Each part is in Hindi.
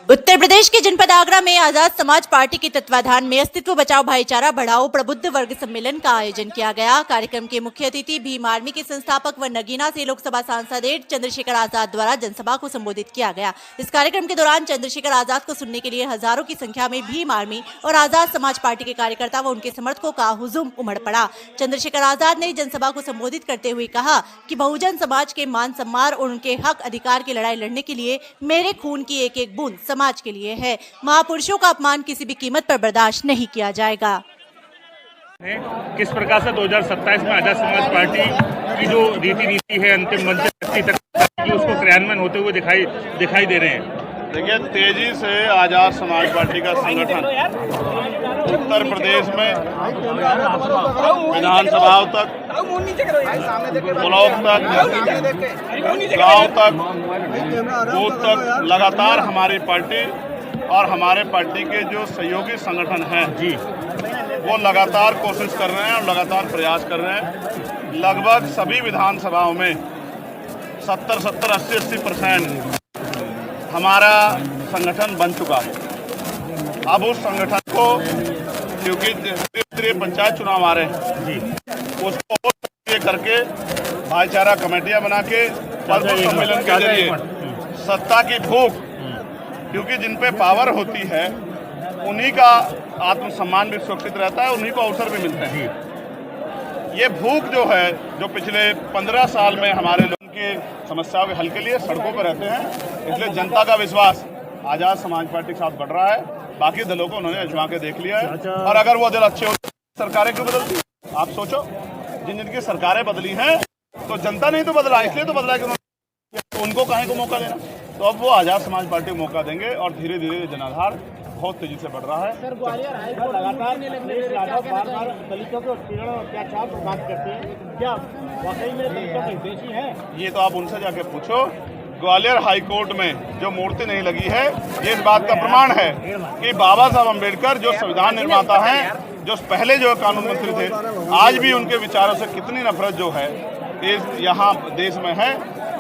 उत्तर प्रदेश के जनपद आगरा में आजाद समाज पार्टी के तत्वाधान में अस्तित्व बचाओ भाईचारा बढ़ाओ प्रबुद्ध वर्ग सम्मेलन का आयोजन किया गया। कार्यक्रम के मुख्य अतिथि भीम आर्मी के संस्थापक व नगीना से लोकसभा सांसद चंद्रशेखर आजाद द्वारा जनसभा को संबोधित किया गया। इस कार्यक्रम के दौरान चंद्रशेखर आजाद को सुनने के लिए हजारों की संख्या में भीम आर्मी और आजाद समाज पार्टी के कार्यकर्ता व उनके समर्थकों का हुजूम उमड़ पड़ा। चंद्रशेखर आजाद ने जनसभा को संबोधित करते हुए कहा कि बहुजन समाज के मान सम्मान और उनके हक अधिकार की लड़ाई लड़ने के लिए मेरे खून की एक एक बूंद समाज के लिए है। महापुरुषों का अपमान किसी भी कीमत पर बर्दाश्त नहीं किया जाएगा। किस प्रकार से 2027 में आजाद समाज पार्टी की जो रीति नीति है अंतिम मंच तक उसको क्रियान्वयन होते हुए दिखाई दे रहे हैं। देखिए, तेजी से आजाद समाज पार्टी का संगठन उत्तर प्रदेश में विधानसभाओं तक, ब्लॉक तक, गांव तक, बूथ तक लगातार हमारी पार्टी और हमारे पार्टी के जो सहयोगी संगठन हैं जी, वो लगातार कोशिश कर रहे हैं और लगातार प्रयास कर रहे हैं। लगभग सभी विधानसभाओं में 70, 80% हमारा संगठन बन चुका है। अब उस संगठन को, क्योंकि त्रिस्तरीय पंचायत चुनाव आ रहे हैं जी, उसको और सक्रिय करके भाईचारा कमेटियां बना के पद सम्मेलन के जरिए सत्ता की भूख, क्योंकि जिन पे पावर होती है उन्हीं का आत्मसम्मान भी सुरक्षित रहता है, उन्हीं को अवसर भी मिलते हैं। ये भूख जो है, जो पिछले 15 साल में हमारे लोगों की समस्याओं के हल के लिए सड़कों पर रहते हैं, इसलिए जनता का विश्वास आजाद समाज पार्टी के साथ बढ़ रहा है। बाकी दलों को उन्होंने आजमा के देख लिया है और अगर वो दल अच्छे होते सरकारें क्यों बदलती? आप सोचो, जिनकी सरकारें बदली हैं तो जनता नहीं तो बदला, इसलिए तो बदला कि तो उनको काहे को मौका देना। तो अब वो आजाद समाज पार्टी को मौका देंगे और धीरे धीरे जनाधार बहुत तेजी से बढ़ रहा है। सर, ग्वालियर हाईकोर्ट लगातार बार दलितों के उत्पीड़न और अत्याचार पर बात करते हैं, क्या वाकई में दलितों के हितैषी हैं? ये तो आप उनसे जाके पूछो। ग्वालियर हाईकोर्ट में जो मूर्ति नहीं लगी है, ये इस बात का प्रमाण है कि बाबा साहब अम्बेडकर जो संविधान निर्माता हैं, जो पहले जो कानून मंत्री थे, आज भी उनके विचारों से कितनी नफरत जो है यहाँ देश में है।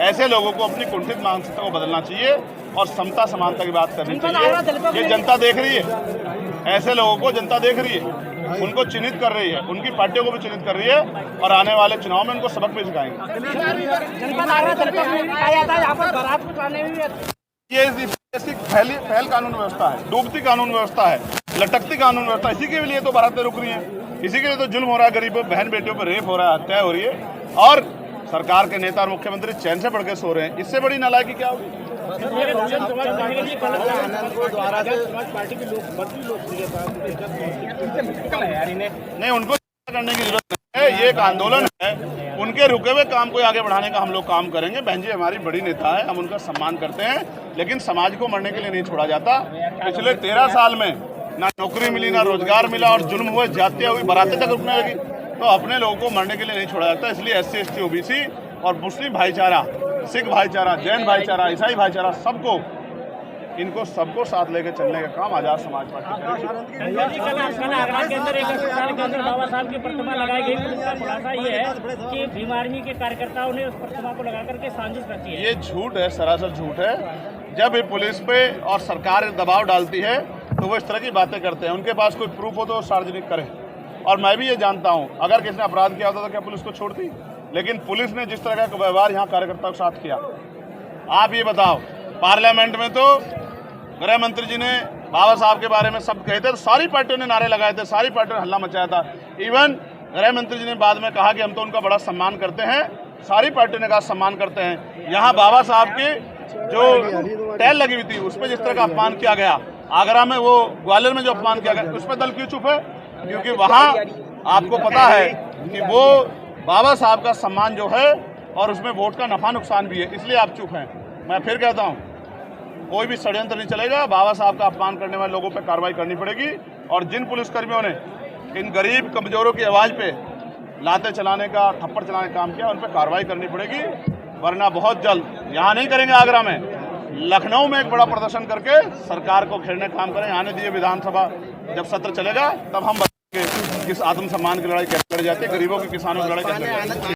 ऐसे लोगों को अपनी कुंठित मानसिकता को बदलना चाहिए और समता समानता की बात करनी चाहिए। ये जनता देख रही है, ऐसे लोगों को जनता देख रही है, उनको चिन्हित कर रही है, उनकी पार्टियों को भी चिन्हित कर रही है और आने वाले चुनाव में उनको सबक भी सिखाएंगे। ये ऐसी फैल कानून व्यवस्था है, डूबती कानून व्यवस्था है, लटकती कानून व्यवस्था। इसी के लिए तो बारातें रुक रही हैं, इसी के लिए तो जुल्म हो रहा है, गरीबों बहन बेटियों पर रेप हो रहा है, हत्या हो रही है और सरकार के नेता और मुख्यमंत्री चैन से पड़ के सो रहे हैं। इससे बड़ी नालायकी क्या होगी? नहीं, उनको करने की जरूरत नहीं है। ये एक आंदोलन है, उनके रुके हुए काम को आगे बढ़ाने का हम लोग काम करेंगे। बहन जी हमारी बड़ी नेता है, हम उनका सम्मान करते हैं, लेकिन समाज को मरने के लिए नहीं छोड़ा जाता। पिछले 13 साल में ना नौकरी मिली, ना रोजगार मिला और जुल्म हुए, जातियां हुई, बारातें तक रुकने लगी। तो अपने लोगों को मरने के लिए नहीं छोड़ा जाता। इसलिए SC, ST, OBC और मुस्लिम भाईचारा, सिख भाईचारा, जैन भाईचारा, ईसाई भाईचारा, इनको सबको साथ लेकर चलने का काम आजाद समाज पार्टी करेगी। आगरा के अंदर एक अस्पताल के अंदर बाबा साहब की प्रतिमा लगाई गई। पुलिस का खुलासा ये है कि भीम आर्मी के कार्यकर्ताओं ने उस प्रतिमा को लगा करके साजिश रची है। ये झूठ है, सरासर झूठ है। जब ये पुलिस पे और सरकार दबाव डालती है तो वो इस तरह की बातें करते हैं। उनके पास कोई प्रूफ हो तो सार्वजनिक करें। और मैं भी ये जानता हूँ, अगर किसी ने अपराध किया होता तो क्या पुलिस को छोड़ती? लेकिन पुलिस ने जिस तरह का व्यवहार यहाँ कार्यकर्ताओं के साथ किया, आप ये बताओ, पार्लियामेंट में तो गृह मंत्री जी ने बाबा साहब के बारे में सब कहे थे, तो सारी पार्टियों ने नारे लगाए थे, सारी पार्टियों ने हल्ला मचाया था। इवन गृह मंत्री जी ने बाद में कहा कि हम तो उनका बड़ा सम्मान करते हैं, सारी पार्टियों ने कहा सम्मान करते हैं। यहाँ बाबा साहब की जो टैल लगी हुई थी उस पर जिस तरह का अपमान किया गया, आगरा में वो ग्वालियर में जो अपमान किया गया, उस पर दल क्यों चुप है? क्योंकि वहाँ आपको पता है कि वो बाबा साहब का सम्मान जो है और उसमें वोट का नफा नुकसान भी है, इसलिए आप चुप हैं। मैं फिर कहता हूँ, कोई भी षड्यंत्र नहीं चलेगा। बाबा साहब का अपमान करने वाले लोगों पर कार्रवाई करनी पड़ेगी और जिन पुलिसकर्मियों ने इन गरीब कमजोरों की आवाज़ पे लाते चलाने का, थप्पड़ चलाने का काम किया, उन पर कार्रवाई करनी पड़ेगी। वरना बहुत जल्द, यहाँ नहीं करेंगे आगरा में, लखनऊ में एक बड़ा प्रदर्शन करके सरकार को घेरने का काम करें। आने दिए विधानसभा जब सत्र चलेगा तब हम बताएंगे किस आत्मसम्मान की लड़ाई कैसे लड़ी जाती है, गरीबों के, किसानों की लड़ाई कैसे लड़ी जाती है।